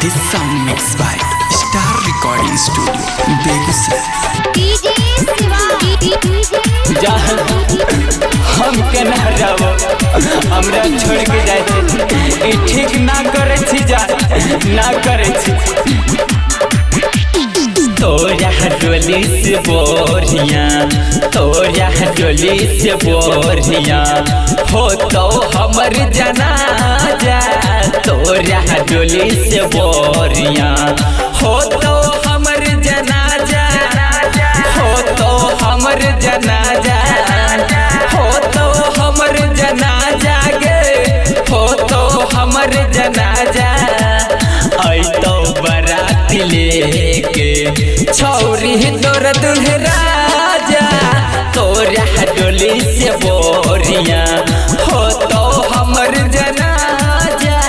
This song mixed by Star Recording Studio, Begusai. DJ Siva, जा हम केना जाबो हमरा छोड़ के जाय छै ई ठीक ना करे छी जा ना करे छी तोरा डोली से बोरिया तोरा डोली से बोरिया हो तो हमर जनाजा तोरा डोली से बोरिया हो तो हमर जनाजा हो तो हमर जनाजा हो तो हमर जनाजा गे हो तो हमर जनाजा आई तो बाराती लेके छौरी तोर दुल्हराजा तोरा डोली से बोरिया हो तो हमर जनाजा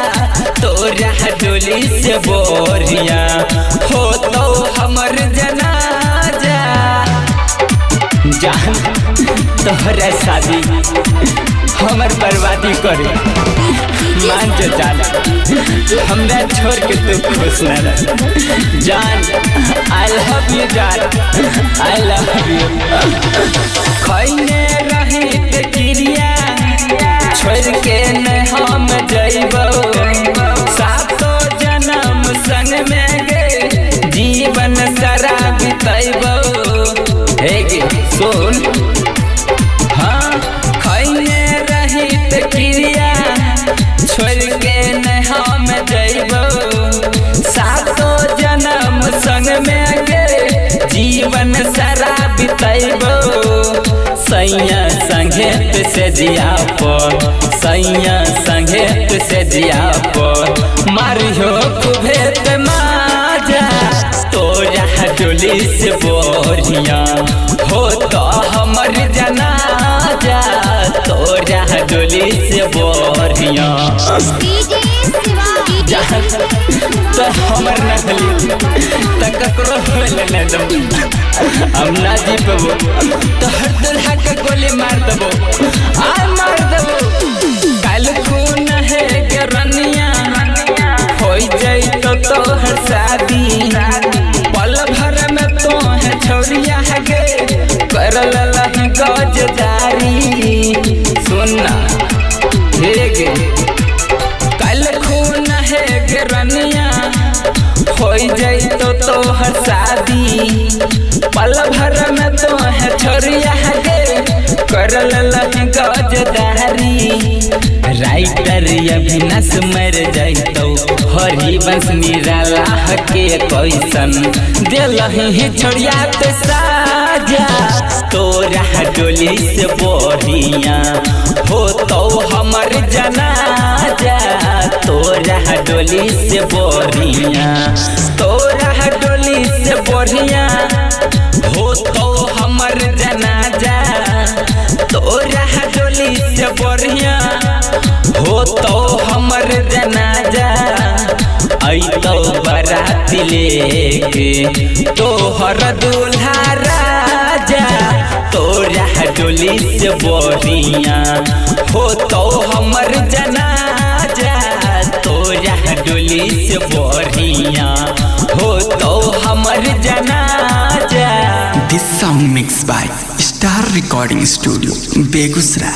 तोरा डोली से बोरिया हो तो हमर जनाजा जान तोहरा शादी हमर बर्बादी करे मान जो जान हमरा छोड़ के तू खुश न रह जान आई लव यू जान आई लव यू खैने रही ते क्रिया छोड़ के न हम जइबो सातो जन्म संग में गे जीवन सारा बितैबो हे गे सुन हाँ खैने रही ते क्रिया छोड़ के न हम जइबो सातो जन्म संग में गे जीवन सारा बितैबो सैया संगे से जिया पर सैया संगे से जिया पर मारियो कुभेत माजा तोरा डोली से बोरिया हो तो हमर जनाजा तोरा डोली से बोरिया DJ Siva, तो हमर नहली त ककरो होले न दबो हम ना जी पबो तो हर दुल्हा के गोली मार दबो आ मार दबो काल खून है के रनिया होई जाई तो तोहर शादी पल भर में तो है छौरिया गे करल लही गजदारी सुनना हे गे कल खून है गे रनिया होई जाई तो तोहर शादी पल भर में तो है छौरिया गे करल लही गजदारी राइटर अभिनस मर जाइतो हरिवंश निराला के कैसन दिलही छोड़िया ते साजा तोरा डोली से बोरिया हो तो हमर जनाजा तोरा डोली से बोरिया तोरा डोली से बोरिया हो तो हमर जनाजा तोरा डोली से बोरिया हो तो हमर जनाजा आई तो बाराती लेके तोहर दूल्हा राजा तोरा डोली से बोरिया हो तो हमर जनाजा तोरा डोली से बोरिया हो तो हमर जनाजा This song mixed by Star Recording Studio, Begusai.